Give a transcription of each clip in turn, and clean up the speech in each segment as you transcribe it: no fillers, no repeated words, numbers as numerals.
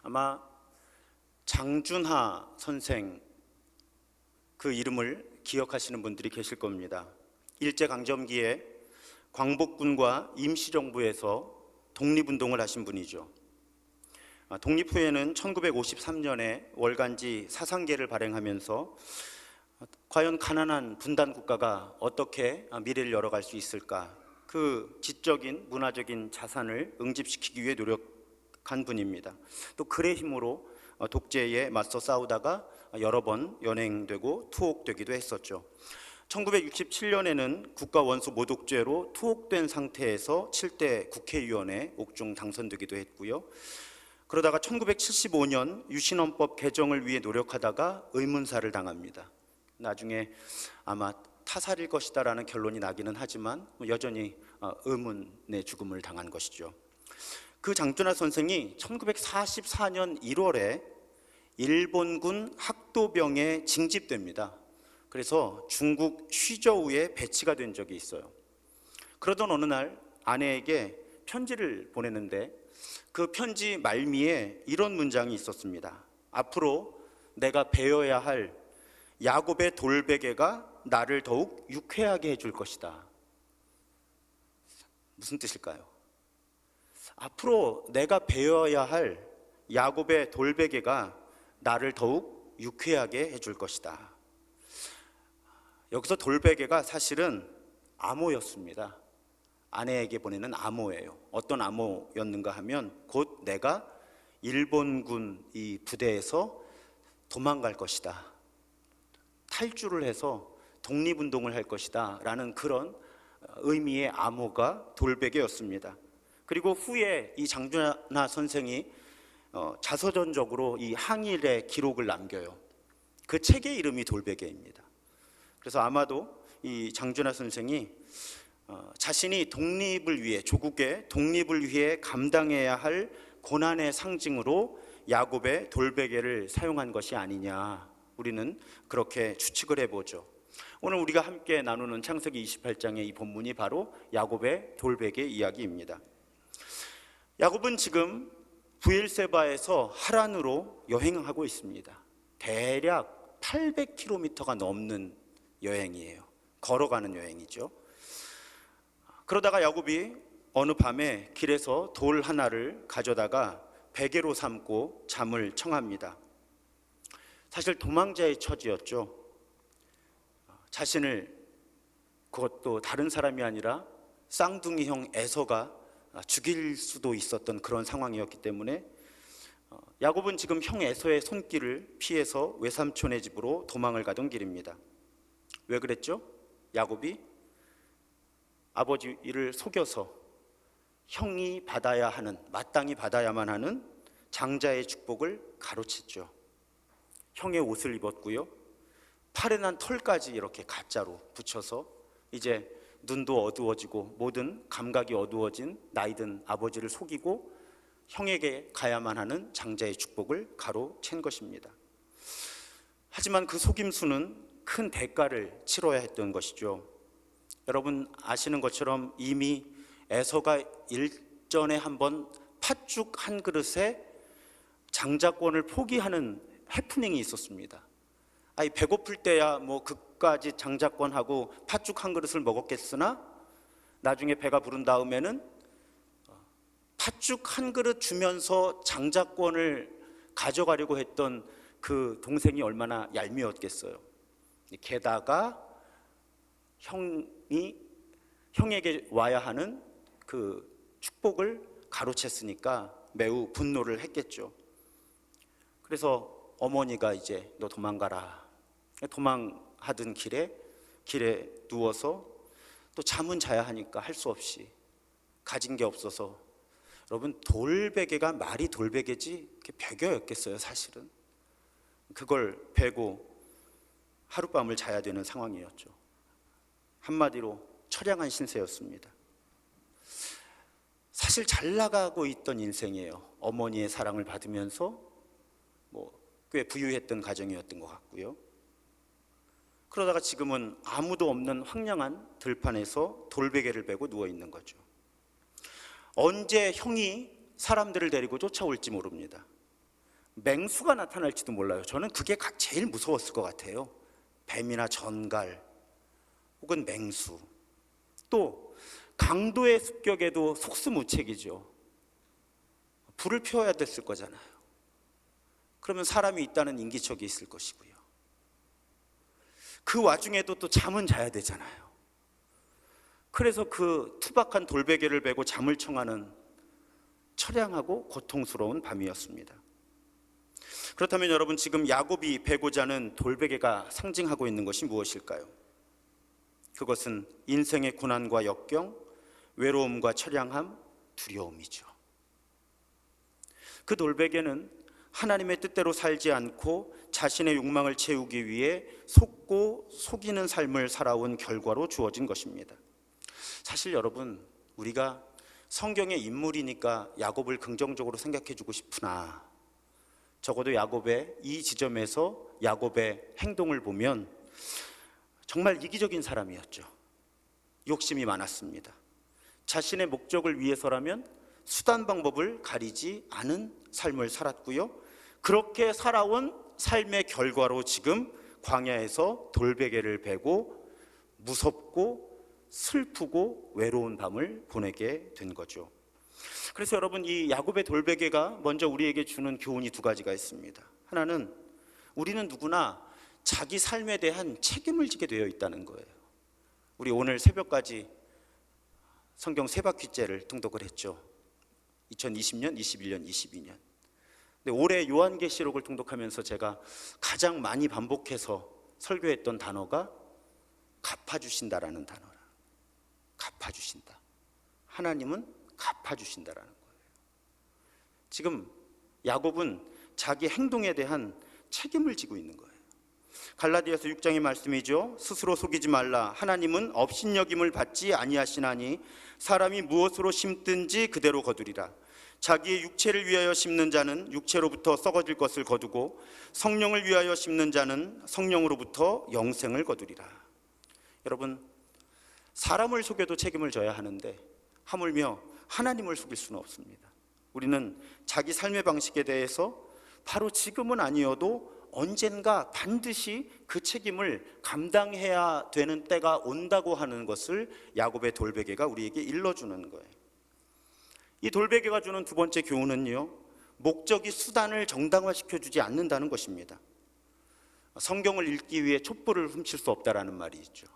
아마 장준하 선생, 그 이름을 기억하시는 분들이 계실 겁니다. 일제강점기에 광복군과 임시정부에서 독립운동을 하신 분이죠. 독립 후에는 1953년에 월간지 사상계를 발행하면서 과연 가난한 분단 국가가 어떻게 미래를 열어갈 수 있을까, 그 지적인 문화적인 자산을 응집시키기 위해 노력한 분입니다. 또 글의 힘으로 독재에 맞서 싸우다가 여러 번 연행되고 투옥되기도 했었죠. 1967년에는 국가원수 모독죄로 투옥된 상태에서 7대 국회의원에 옥중 당선되기도 했고요. 그러다가 1975년 유신헌법 개정을 위해 노력하다가 의문사를 당합니다. 나중에 아마 타살일 것이다라는 결론이 나기는 하지만 여전히 의문의 죽음을 당한 것이죠. 그 장준하 선생이 1944년 1월에 일본군 학도병에 징집됩니다. 그래서 중국 쉬저우에 배치가 된 적이 있어요. 그러던 어느 날 아내에게 편지를 보내는데 그 편지 말미에 이런 문장이 있었습니다. 앞으로 내가 배워야 할 야곱의 돌베개가 나를 더욱 유쾌하게 해줄 것이다. 무슨 뜻일까요? 앞으로 내가 배워야 할 야곱의 돌베개가 나를 더욱 유쾌하게 해줄 것이다. 여기서 돌베개가 사실은 암호였습니다. 아내에게 보내는 암호예요. 어떤 암호였는가 하면 곧 내가 일본군 이 부대에서 도망갈 것이다, 탈주를 해서 독립운동을 할 것이다 라는 그런 의미의 암호가 돌베개였습니다. 그리고 후에 이 장준하 선생이 자서전적으로 이 항일의 기록을 남겨요. 그 책의 이름이 돌베개입니다. 그래서 아마도 이 장준하 선생이 자신이 독립을 위해, 조국의 독립을 위해 감당해야 할 고난의 상징으로 야곱의 돌베개를 사용한 것이 아니냐, 우리는 그렇게 추측을 해보죠. 오늘 우리가 함께 나누는 창세기 28장의 이 본문이 바로 야곱의 돌베개 이야기입니다. 야곱은 지금 브엘세바에서 하란으로 여행하고 있습니다. 대략 800km가 넘는 여행이에요. 걸어가는 여행이죠. 그러다가 야곱이 어느 밤에 길에서 돌 하나를 가져다가 베개로 삼고 잠을 청합니다. 사실 도망자의 처지였죠. 자신을, 그것도 다른 사람이 아니라 쌍둥이 형 에서가 죽일 수도 있었던 그런 상황이었기 때문에 야곱은 지금 형 에서의 손길을 피해서 외삼촌의 집으로 도망을 가던 길입니다. 왜 그랬죠? 야곱이 아버지를 속여서 형이 받아야 하는, 마땅히 받아야만 하는 장자의 축복을 가로챘죠. 형의 옷을 입었고요, 팔에 난 털까지 이렇게 가짜로 붙여서 이제 눈도 어두워지고 모든 감각이 어두워진 나이든 아버지를 속이고 형에게 가야만 하는 장자의 축복을 가로챈 것입니다. 하지만 그 속임수는 큰 대가를 치러야 했던 것이죠. 여러분 아시는 것처럼 이미 에서가 일전에 한번 팥죽 한 그릇에 장자권을 포기하는 해프닝이 있었습니다. 아니 배고플 때야 뭐 그까지 장자권하고 팥죽 한 그릇을 먹었겠으나 나중에 배가 부른 다음에는 팥죽 한 그릇 주면서 장자권을 가져가려고 했던 그 동생이 얼마나 얄미웠겠어요. 게다가 형에게 와야 하는 그 축복을 가로챘으니까 매우 분노를 했겠죠. 그래서 어머니가 이제 너 도망가라, 도망하던 길에 누워서 또 잠은 자야 하니까 할 수 없이 가진 게 없어서, 여러분 돌베개가 말이 돌베개지 베개였겠어요. 사실은 그걸 베고 하룻밤을 자야 되는 상황이었죠. 한마디로 처량한 신세였습니다. 사실 잘 나가고 있던 인생이에요. 어머니의 사랑을 받으면서 꽤 부유했던 가정이었던 것 같고요. 그러다가 지금은 아무도 없는 황량한 들판에서 돌베개를 베고 누워 있는 거죠. 언제 형이 사람들을 데리고 쫓아올지 모릅니다. 맹수가 나타날지도 몰라요. 저는 그게 제일 무서웠을 것 같아요. 뱀이나 전갈 혹은 맹수. 또 강도의 습격에도 속수무책이죠. 불을 피워야 됐을 거잖아요. 그러면 사람이 있다는 인기척이 있을 것이고요. 그 와중에도 또 잠은 자야 되잖아요. 그래서 그 투박한 돌베개를 베고 잠을 청하는 처량하고 고통스러운 밤이었습니다. 그렇다면 여러분, 지금 야곱이 베고자 하는 돌베개가 상징하고 있는 것이 무엇일까요? 그것은 인생의 고난과 역경, 외로움과 처량함, 두려움이죠. 그 돌베개는 하나님의 뜻대로 살지 않고 자신의 욕망을 채우기 위해 속고 속이는 삶을 살아온 결과로 주어진 것입니다. 사실 여러분, 우리가 성경의 인물이니까 야곱을 긍정적으로 생각해주고 싶으나 적어도 야곱의 이 지점에서 야곱의 행동을 보면 정말 이기적인 사람이었죠. 욕심이 많았습니다. 자신의 목적을 위해서라면 수단 방법을 가리지 않은 삶을 살았고요. 그렇게 살아온 삶의 결과로 지금 광야에서 돌베개를 베고 무섭고 슬프고 외로운 밤을 보내게 된 거죠. 그래서 여러분, 이 야곱의 돌베개가 먼저 우리에게 주는 교훈이 두 가지가 있습니다. 하나는 우리는 누구나 자기 삶에 대한 책임을 지게 되어 있다는 거예요. 우리 오늘 새벽까지 성경 세 바퀴째를 통독을 했죠. 2020년, 21년, 22년. 근데 올해 요한계시록을 통독하면서 제가 가장 많이 반복해서 설교했던 단어가 갚아주신다라는 단어라. 갚아주신다. 하나님은 갚아주신다라는 거예요. 지금 야곱은 자기 행동에 대한 책임을 지고 있는 거예요. 갈라디아서 6장의 말씀이죠. 스스로 속이지 말라. 하나님은 업신여김을 받지 아니하시나니 사람이 무엇으로 심든지 그대로 거두리라. 자기의 육체를 위하여 심는 자는 육체로부터 썩어질 것을 거두고 성령을 위하여 심는 자는 성령으로부터 영생을 거두리라. 여러분, 사람을 속여도 책임을 져야 하는데 하물며 하나님을 속일 수는 없습니다. 우리는 자기 삶의 방식에 대해서 바로 지금은 아니어도 언젠가 반드시 그 책임을 감당해야 되는 때가 온다고 하는 것을 야곱의 돌베개가 우리에게 일러주는 거예요. 이 돌베개가 주는 두 번째 교훈은요, 목적이 수단을 정당화시켜주지 않는다는 것입니다. 성경을 읽기 위해 촛불을 훔칠 수 없다라는 말이 있죠.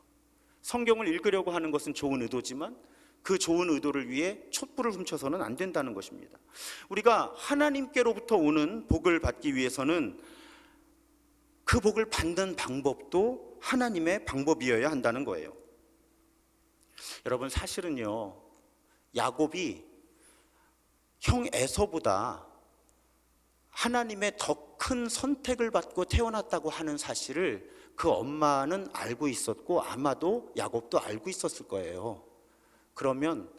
성경을 읽으려고 하는 것은 좋은 의도지만 그 좋은 의도를 위해 촛불을 훔쳐서는 안 된다는 것입니다. 우리가 하나님께로부터 오는 복을 받기 위해서는 그 복을 받는 방법도 하나님의 방법이어야 한다는 거예요. 여러분, 사실은요, 야곱이 형 에서보다 하나님의 더 큰 선택을 받고 태어났다고 하는 사실을 그 엄마는 알고 있었고 아마도 야곱도 알고 있었을 거예요. 그러면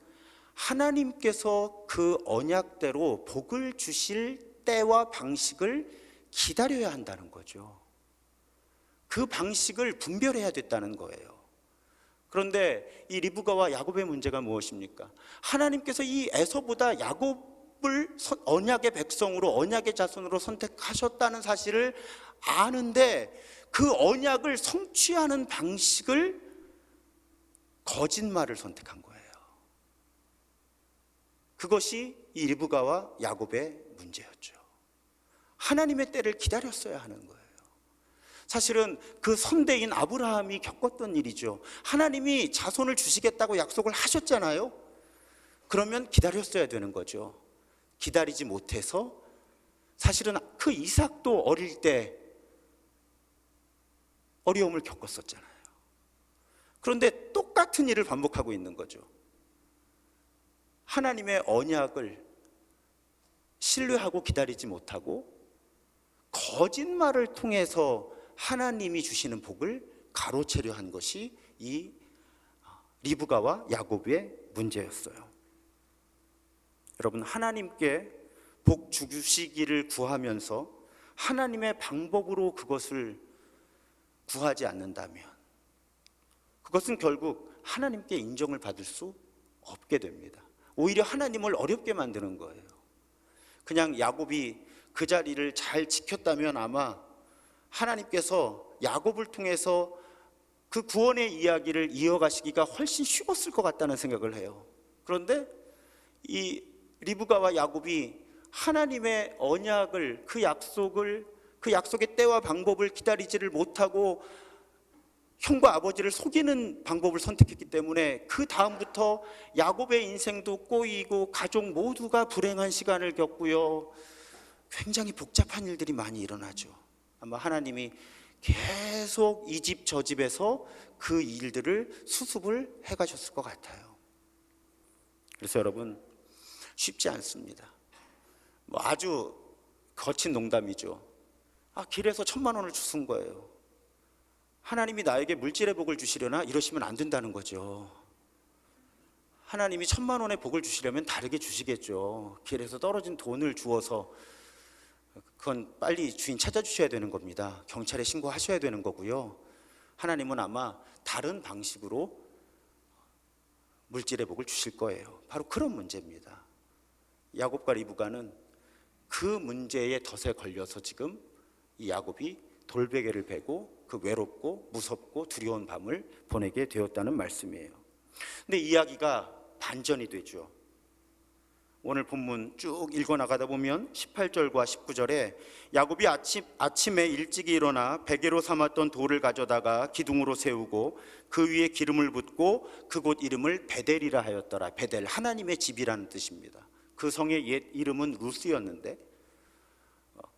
하나님께서 그 언약대로 복을 주실 때와 방식을 기다려야 한다는 거죠. 그 방식을 분별해야 됐다는 거예요. 그런데 이 리브가와 야곱의 문제가 무엇입니까? 하나님께서 이 에서보다 야곱을 언약의 백성으로, 언약의 자손으로 선택하셨다는 사실을 아는데 그 언약을 성취하는 방식을 거짓말을 선택한 거예요. 그것이 이 리브가와 야곱의 문제였죠. 하나님의 때를 기다렸어야 하는 거예요. 사실은 그 선대인 아브라함이 겪었던 일이죠. 하나님이 자손을 주시겠다고 약속을 하셨잖아요. 그러면 기다렸어야 되는 거죠. 기다리지 못해서 사실은 그 이삭도 어릴 때 어려움을 겪었었잖아요. 그런데 똑같은 일을 반복하고 있는 거죠. 하나님의 언약을 신뢰하고 기다리지 못하고 거짓말을 통해서 하나님이 주시는 복을 가로채려 한 것이 이 리브가와 야곱의 문제였어요. 여러분, 하나님께 복 주시기를 구하면서 하나님의 방법으로 그것을 구하지 않는다면 그것은 결국 하나님께 인정을 받을 수 없게 됩니다. 오히려 하나님을 어렵게 만드는 거예요. 그냥 야곱이 그 자리를 잘 지켰다면 아마 하나님께서 야곱을 통해서 그 구원의 이야기를 이어가시기가 훨씬 쉬웠을 것 같다는 생각을 해요. 그런데 이 리브가와 야곱이 하나님의 언약을, 그 약속의 때와 방법을 기다리지를 못하고 형과 아버지를 속이는 방법을 선택했기 때문에 그 다음부터 야곱의 인생도 꼬이고 가족 모두가 불행한 시간을 겪고요, 굉장히 복잡한 일들이 많이 일어나죠. 아마 하나님이 계속 이 집 저 집에서 그 일들을 수습을 해가셨을 것 같아요. 그래서 여러분, 쉽지 않습니다. 아주 거친 농담이죠. 길에서 1,000만 원을 주신 거예요. 하나님이 나에게 물질의 복을 주시려나? 이러시면 안 된다는 거죠. 하나님이 1,000만 원의 복을 주시려면 다르게 주시겠죠. 길에서 떨어진 돈을 주어서 그건 빨리 주인 찾아주셔야 되는 겁니다. 경찰에 신고하셔야 되는 거고요. 하나님은 아마 다른 방식으로 물질의 복을 주실 거예요. 바로 그런 문제입니다. 야곱과 리브가는 그 문제의 덫에 걸려서 지금 이 야곱이 돌베개를 베고 그 외롭고 무섭고 두려운 밤을 보내게 되었다는 말씀이에요. 근데 이야기가 반전이 되죠. 오늘 본문 쭉 읽어나가다 보면 18절과 19절에 야곱이 아침에 일찍이 일어나 베개로 삼았던 돌을 가져다가 기둥으로 세우고 그 위에 기름을 붓고 그곳 이름을 베델이라 하였더라. 베델, 하나님의 집이라는 뜻입니다. 그 성의 옛 이름은 루스였는데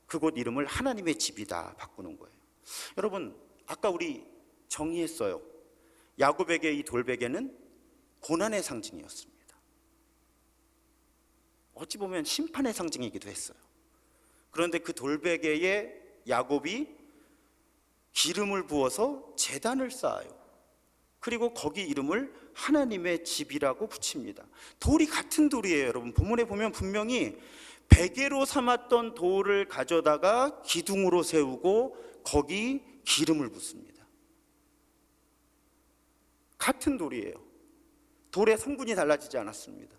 그곳 이름을 하나님의 집이다 바꾸는 거예요. 여러분, 아까 우리 정의했어요. 야곱에게 이 돌베개는 고난의 상징이었습니다. 어찌 보면 심판의 상징이기도 했어요. 그런데 그 돌베개에 야곱이 기름을 부어서 제단을 쌓아요. 그리고 거기 이름을 하나님의 집이라고 붙입니다. 돌이 같은 돌이에요. 여러분, 본문에 보면 분명히 베개로 삼았던 돌을 가져다가 기둥으로 세우고 거기 기름을 붓습니다. 같은 돌이에요. 돌의 성분이 달라지지 않았습니다.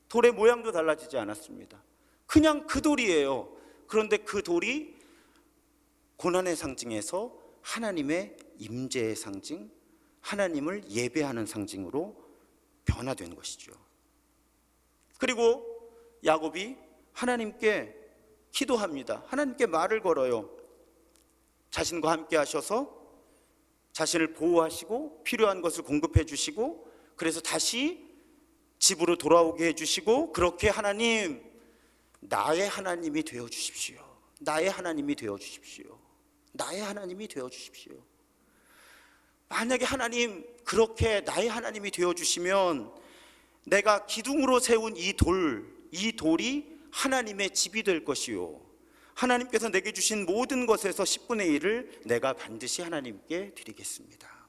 돌의 모양도 달라지지 않았습니다. 그냥 그 돌이에요. 그런데 그 돌이 고난의 상징에서 하나님의 임재의 상징, 하나님을 예배하는 상징으로 변화된 것이죠. 그리고 야곱이 하나님께 기도합니다. 하나님께 말을 걸어요. 자신과 함께 하셔서 자신을 보호하시고 필요한 것을 공급해 주시고, 그래서 다시 집으로 돌아오게 해주시고, 그렇게 하나님, 나의 하나님이 되어 주십시오. 나의 하나님이 되어 주십시오. 나의 하나님이 되어 주십시오. 만약에 하나님 그렇게 나의 하나님이 되어 주시면 내가 기둥으로 세운 이 돌이 하나님의 집이 될 것이요, 하나님께서 내게 주신 모든 것에서 10분의 1을 내가 반드시 하나님께 드리겠습니다.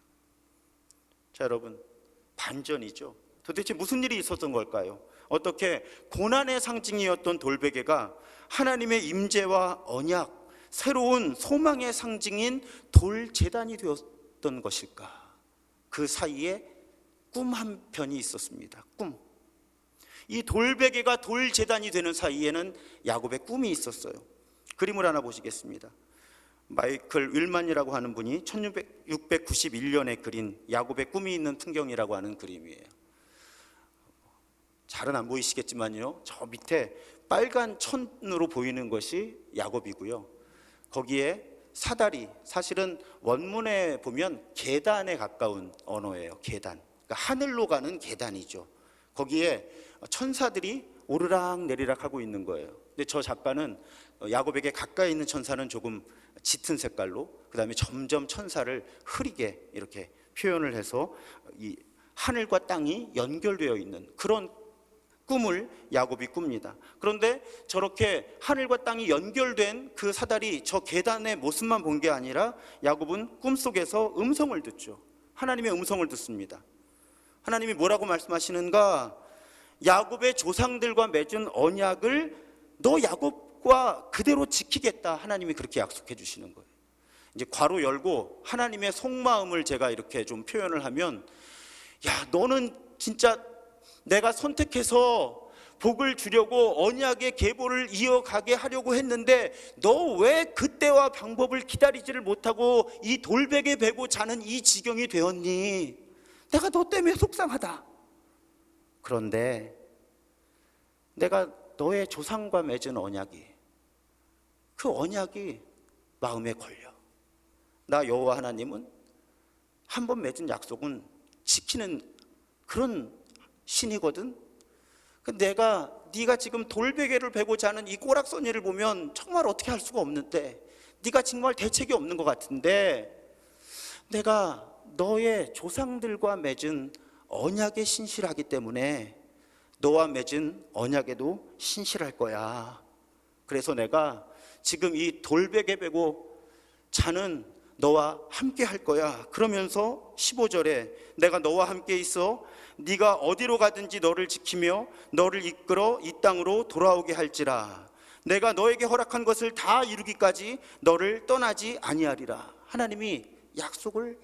자, 여러분, 반전이죠. 도대체 무슨 일이 있었던 걸까요? 어떻게 고난의 상징이었던 돌베개가 하나님의 임재와 언약, 새로운 소망의 상징인 돌제단이 되었던 것일까? 그 사이에 꿈 한 편이 있었습니다. 꿈. 이 돌베개가 돌제단이 되는 사이에는 야곱의 꿈이 있었어요. 그림을 하나 보시겠습니다. 마이클 윌만이라고 하는 분이 1691년에 그린 야곱의 꿈이 있는 풍경이라고 하는 그림이에요. 잘은 안 보이시겠지만요, 저 밑에 빨간 천으로 보이는 것이 야곱이고요, 거기에 사다리, 사실은 원문에 보면 계단에 가까운 언어예요. 계단, 그러니까 하늘로 가는 계단이죠. 거기에 천사들이 오르락 내리락 하고 있는 거예요. 근데 저 작가는 야곱에게 가까이 있는 천사는 조금 짙은 색깔로, 그 다음에 점점 천사를 흐리게 이렇게 표현을 해서 이 하늘과 땅이 연결되어 있는 그런 꿈을 야곱이 꿉니다. 그런데 저렇게 하늘과 땅이 연결된 그 사다리, 저 계단의 모습만 본 게 아니라 야곱은 꿈속에서 음성을 듣죠. 하나님의 음성을 듣습니다. 하나님이 뭐라고 말씀하시는가? 야곱의 조상들과 맺은 언약을 너 야곱과 그대로 지키겠다. 하나님이 그렇게 약속해 주시는 거예요. 이제 괄호 열고 하나님의 속마음을 제가 이렇게 좀 표현을 하면, 야, 너는 진짜 내가 선택해서 복을 주려고 언약의 계보를 이어가게 하려고 했는데 너 왜 그때와 방법을 기다리지를 못하고 이 돌베개 베고 자는 이 지경이 되었니? 내가 너 때문에 속상하다. 그런데 내가 너의 조상과 맺은 언약이, 그 언약이 마음에 걸려. 나 여호와 하나님은 한 번 맺은 약속은 지키는 그런 신이거든. 네가 지금 돌베개를 베고 자는 이 꼬락서니를 보면 정말 어떻게 할 수가 없는데, 네가 정말 대책이 없는 것 같은데, 내가 너의 조상들과 맺은 언약에 신실하기 때문에 너와 맺은 언약에도 신실할 거야. 그래서 내가 지금 이 돌베개 베고 자는 너와 함께 할 거야. 그러면서 15절에 내가 너와 함께 있어 네가 어디로 가든지 너를 지키며 너를 이끌어 이 땅으로 돌아오게 할지라. 내가 너에게 허락한 것을 다 이루기까지 너를 떠나지 아니하리라. 하나님이 약속을,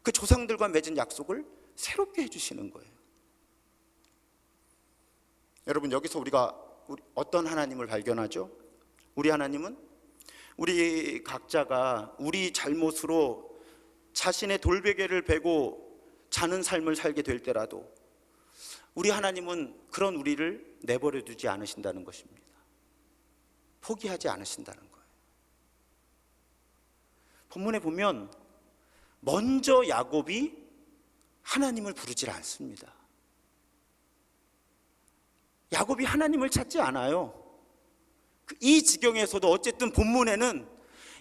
그 조상들과 맺은 약속을 새롭게 해주시는 거예요. 여러분, 여기서 우리가 어떤 하나님을 발견하죠? 우리 하나님은 우리 각자가 우리 잘못으로 자신의 돌베개를 베고 자는 삶을 살게 될 때라도 우리 하나님은 그런 우리를 내버려 두지 않으신다는 것입니다. 포기하지 않으신다는 거예요. 본문에 보면 먼저 야곱이 하나님을 부르질 않습니다. 야곱이 하나님을 찾지 않아요. 이 지경에서도 어쨌든 본문에는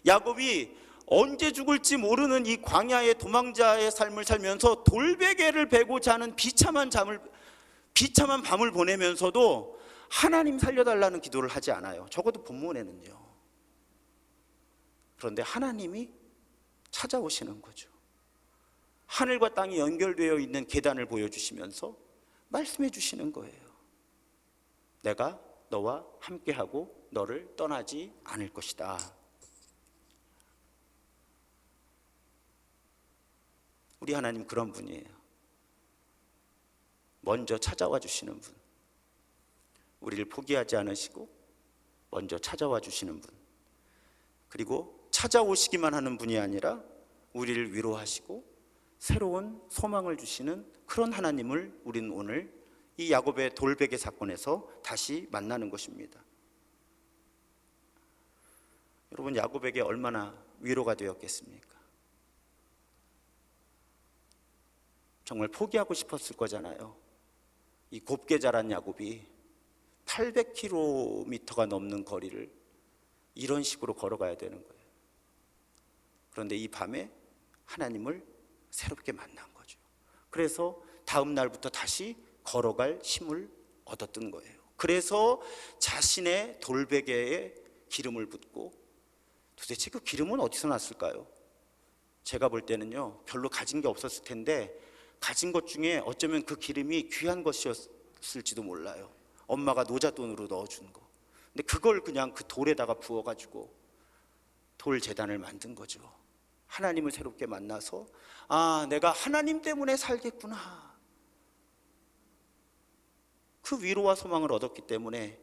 야곱이 언제 죽을지 모르는 이 광야의 도망자의 삶을 살면서 돌베개를 베고 자는 비참한 밤을 보내면서도 하나님 살려달라는 기도를 하지 않아요. 적어도 본문에는요. 그런데 하나님이 찾아오시는 거죠. 하늘과 땅이 연결되어 있는 계단을 보여주시면서 말씀해 주시는 거예요. 내가 너와 함께하고 너를 떠나지 않을 것이다. 우리 하나님 그런 분이에요. 먼저 찾아와 주시는 분, 우리를 포기하지 않으시고 먼저 찾아와 주시는 분, 그리고 찾아오시기만 하는 분이 아니라 우리를 위로하시고 새로운 소망을 주시는 그런 하나님을 우리는 오늘 이 야곱의 돌베개 사건에서 다시 만나는 것입니다. 여러분, 야곱에게 얼마나 위로가 되었겠습니까? 정말 포기하고 싶었을 거잖아요. 이 곱게 자란 야곱이 800km가 넘는 거리를 이런 식으로 걸어가야 되는 거예요. 그런데 이 밤에 하나님을 새롭게 만난 거죠. 그래서 다음 날부터 다시 걸어갈 힘을 얻었던 거예요. 그래서 자신의 돌베개에 기름을 붓고, 도대체 그 기름은 어디서 났을까요? 제가 볼 때는요, 별로 가진 게 없었을 텐데 가진 것 중에 어쩌면 그 기름이 귀한 것이었을지도 몰라요. 엄마가 노잣돈으로 넣어준 거. 근데 그걸 그냥 그 돌에다가 부어가지고 돌 제단을 만든 거죠. 하나님을 새롭게 만나서 내가 하나님 때문에 살겠구나. 그 위로와 소망을 얻었기 때문에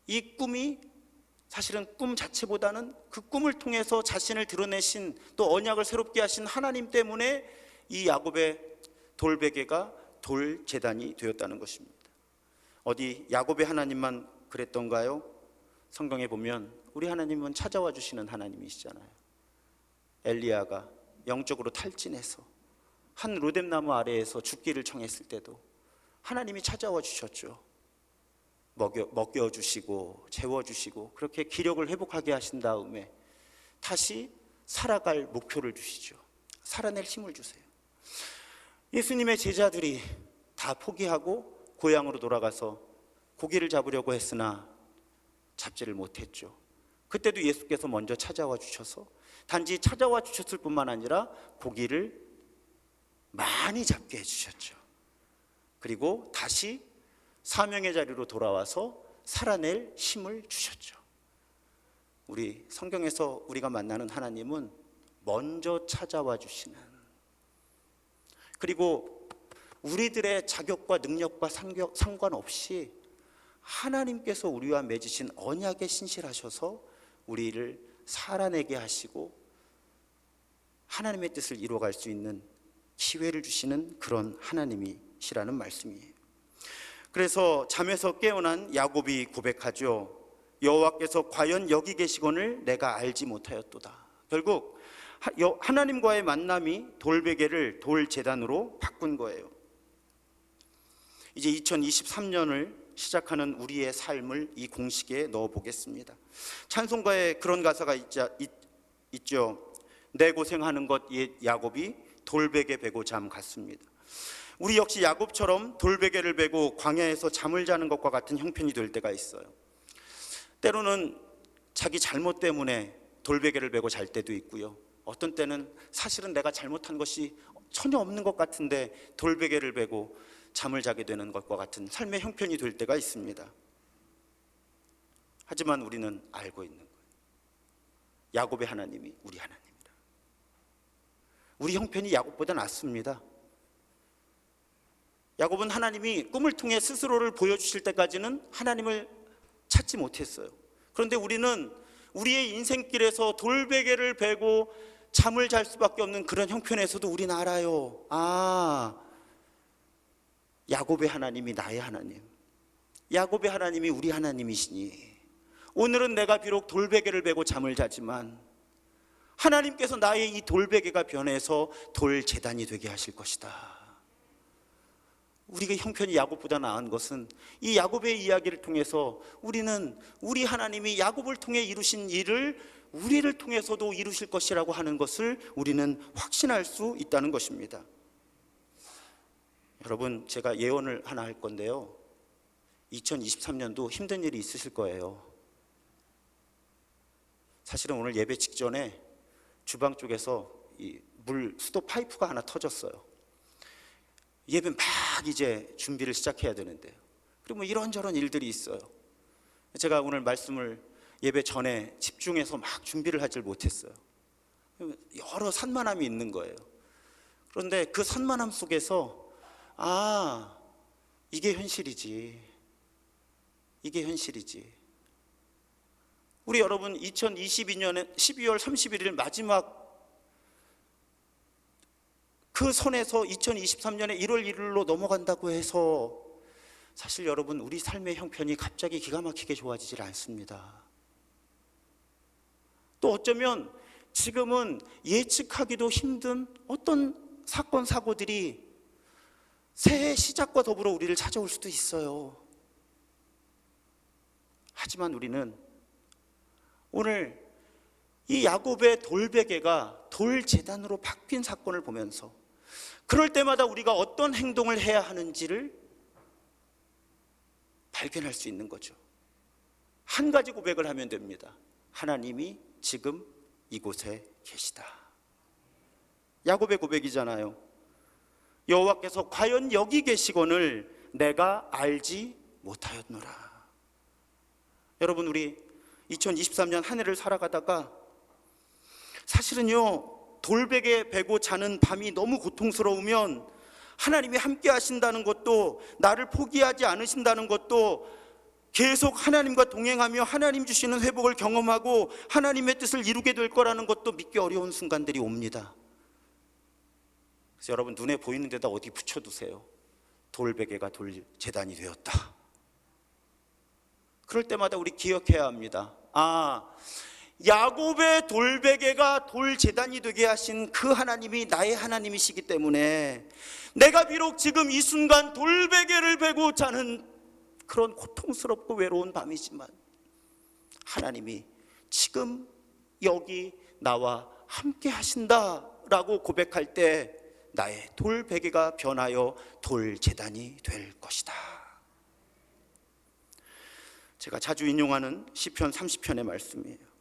이 꿈이 사실은 꿈 자체보다는 그 꿈을 통해서 자신을 드러내신, 또 언약을 새롭게 하신 하나님 때문에 이 야곱의 돌베개가 돌 제단이 되었다는 것입니다. 어디 야곱의 하나님만 그랬던가요? 성경에 보면 우리 하나님은 찾아와 주시는 하나님이시잖아요. 엘리야가 영적으로 탈진해서 한 로뎀나무 아래에서 죽기를 청했을 때도 하나님이 찾아와 주셨죠. 먹여주시고 재워주시고 그렇게 기력을 회복하게 하신 다음에 다시 살아갈 목표를 주시죠. 살아낼 힘을 주세요. 예수님의 제자들이 다 포기하고 고향으로 돌아가서 고기를 잡으려고 했으나 잡지를 못했죠. 그때도 예수께서 먼저 찾아와 주셔서 단지 찾아와 주셨을 뿐만 아니라 고기를 많이 잡게 해주셨죠. 그리고 다시 사명의 자리로 돌아와서 살아낼 힘을 주셨죠. 우리 성경에서 우리가 만나는 하나님은 먼저 찾아와 주시는, 그리고 우리들의 자격과 능력과 상관없이 하나님께서 우리와 맺으신 언약에 신실하셔서 우리를 살아내게 하시고 하나님의 뜻을 이루어갈 수 있는 기회를 주시는 그런 하나님이시라는 말씀이에요. 그래서 잠에서 깨어난 야곱이 고백하죠. 여호와께서 과연 여기 계시거늘 내가 알지 못하였도다. 결국 하나님과의 만남이 돌베개를 돌제단으로 바꾼 거예요. 이제 2023년을 시작하는 우리의 삶을 이 공식에 넣어보겠습니다. 찬송가에 그런 가사가 있죠. 내 고생하는 것 옛 야곱이 돌베개 베고 잠 갔습니다. 우리 역시 야곱처럼 돌베개를 베고 광야에서 잠을 자는 것과 같은 형편이 될 때가 있어요. 때로는 자기 잘못 때문에 돌베개를 베고 잘 때도 있고요. 어떤 때는 사실은 내가 잘못한 것이 전혀 없는 것 같은데 돌베개를 베고 잠을 자게 되는 것과 같은 삶의 형편이 될 때가 있습니다. 하지만 우리는 알고 있는 거예요. 야곱의 하나님이 우리 하나님이라. 우리 형편이 야곱보다 낫습니다. 야곱은 하나님이 꿈을 통해 스스로를 보여주실 때까지는 하나님을 찾지 못했어요. 그런데 우리는 우리의 인생길에서 돌베개를 베고 잠을 잘 수밖에 없는 그런 형편에서도 우리는 알아요. 야곱의 하나님이 나의 하나님, 야곱의 하나님이 우리 하나님이시니 오늘은 내가 비록 돌베개를 베고 잠을 자지만 하나님께서 나의 이 돌베개가 변해서 돌제단이 되게 하실 것이다. 우리가 형편이 야곱보다 나은 것은 이 야곱의 이야기를 통해서 우리는 우리 하나님이 야곱을 통해 이루신 일을 우리를 통해서도 이루실 것이라고 하는 것을 우리는 확신할 수 있다는 것입니다. 여러분, 제가 예언을 하나 할 건데요, 2023년도 힘든 일이 있으실 거예요. 사실은 오늘 예배 직전에 주방 쪽에서 이 물 수도 파이프가 하나 터졌어요. 예배 막 이제 준비를 시작해야 되는데요. 그리고 뭐 이런저런 일들이 있어요. 제가 오늘 말씀을 예배 전에 집중해서 막 준비를 하질 못했어요. 여러 산만함이 있는 거예요. 그런데 그 산만함 속에서 이게 현실이지. 이게 현실이지. 우리 여러분 2022년에 12월 31일 마지막 그 선에서 2023년에 1월 1일로 넘어간다고 해서 사실 여러분 우리 삶의 형편이 갑자기 기가 막히게 좋아지질 않습니다. 또 어쩌면 지금은 예측하기도 힘든 어떤 사건 사고들이 새해 시작과 더불어 우리를 찾아올 수도 있어요. 하지만 우리는 오늘 이 야곱의 돌베개가 돌제단으로 바뀐 사건을 보면서 그럴 때마다 우리가 어떤 행동을 해야 하는지를 발견할 수 있는 거죠. 한 가지 고백을 하면 됩니다. 하나님이 지금 이곳에 계시다. 야곱의 고백이잖아요. 여호와께서 과연 여기 계시거늘 내가 알지 못하였노라. 여러분, 우리 2023년 한 해를 살아가다가 사실은요, 돌베개 베고 자는 밤이 너무 고통스러우면 하나님이 함께 하신다는 것도, 나를 포기하지 않으신다는 것도, 계속 하나님과 동행하며 하나님 주시는 회복을 경험하고 하나님의 뜻을 이루게 될 거라는 것도 믿기 어려운 순간들이 옵니다. 그래서 여러분, 눈에 보이는 데다 어디 붙여두세요. 돌베개가 돌제단이 되었다. 그럴 때마다 우리 기억해야 합니다. 야곱의 돌베개가 돌제단이 되게 하신 그 하나님이 나의 하나님이시기 때문에 내가 비록 지금 이 순간 돌베개를 베고 자는 그런 고통스럽고 외로운 밤이지만 하나님이 지금 여기 나와 함께 하신다라고 고백할 때 나의 돌베개가 변하여 돌제단이 될 것이다. 제가 자주 인용하는 시편 30편의 말씀이에요.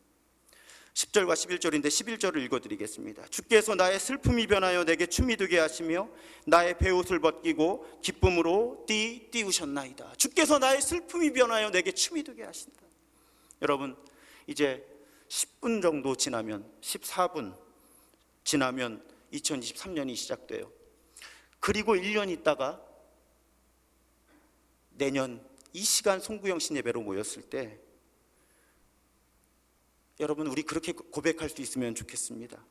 10절과 11절인데 11절을 읽어드리겠습니다. 주께서 나의 슬픔이 변하여 내게 춤이 되게 하시며 나의 베옷을 벗기고 기쁨으로 띄우셨나이다. 주께서 나의 슬픔이 변하여 내게 춤이 되게 하신다. 여러분, 이제 10분 정도 지나면, 14분 지나면 2023년이 시작돼요. 그리고 1년 있다가 내년 이 시간 송구영신 예배로 모였을 때 여러분, 우리 그렇게 고백할 수 있으면 좋겠습니다.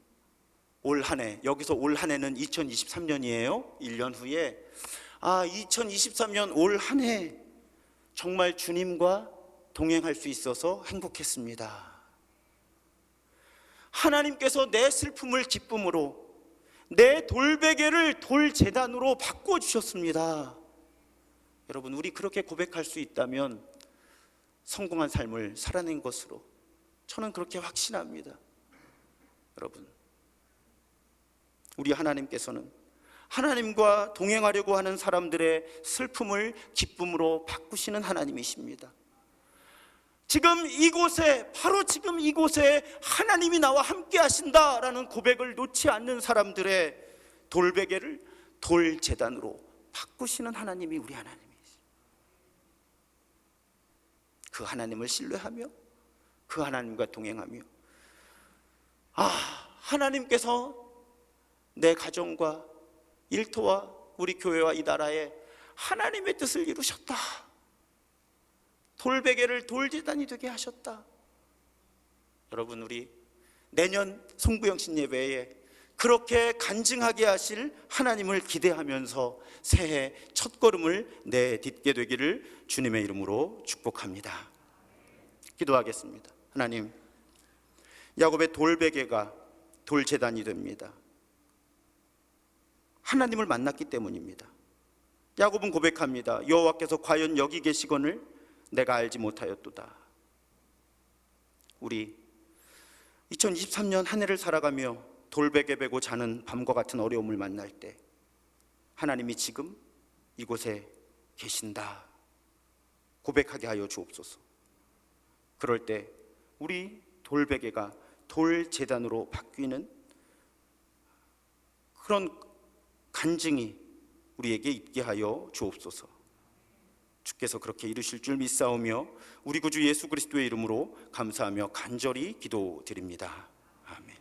올 한 해, 여기서 올 한 해는 2023년이에요. 1년 후에 2023년 올 한 해 정말 주님과 동행할 수 있어서 행복했습니다. 하나님께서 내 슬픔을 기쁨으로, 내 돌베개를 돌제단으로 바꿔주셨습니다. 여러분, 우리 그렇게 고백할 수 있다면 성공한 삶을 살아낸 것으로 저는 그렇게 확신합니다. 여러분, 우리 하나님께서는 하나님과 동행하려고 하는 사람들의 슬픔을 기쁨으로 바꾸시는 하나님이십니다. 지금 이곳에, 바로 지금 이곳에 하나님이 나와 함께 하신다라는 고백을 놓지 않는 사람들의 돌베개를 돌제단으로 바꾸시는 하나님이 우리 하나님이십니다. 그 하나님을 신뢰하며 그 하나님과 동행하며 하나님께서 내 가정과 일터와 우리 교회와 이 나라에 하나님의 뜻을 이루셨다. 돌베개를 돌제단이 되게 하셨다. 여러분, 우리 내년 송구영신 예배에 그렇게 간증하게 하실 하나님을 기대하면서 새해 첫걸음을 내딛게 되기를 주님의 이름으로 축복합니다. 기도하겠습니다. 하나님, 야곱의 돌베개가 돌제단이 됩니다. 하나님을 만났기 때문입니다. 야곱은 고백합니다. 여호와께서 과연 여기 계시거늘 내가 알지 못하였도다. 우리 2023년 한 해를 살아가며 돌베개 베고 자는 밤과 같은 어려움을 만날 때 하나님이 지금 이곳에 계신다 고백하게 하여 주옵소서. 그럴 때 우리 돌베개가 돌제단으로 바뀌는 그런 간증이 우리에게 있게 하여 주옵소서. 주께서 그렇게 이루실 줄 믿사오며 우리 구주 예수 그리스도의 이름으로 감사하며 간절히 기도드립니다. 아멘.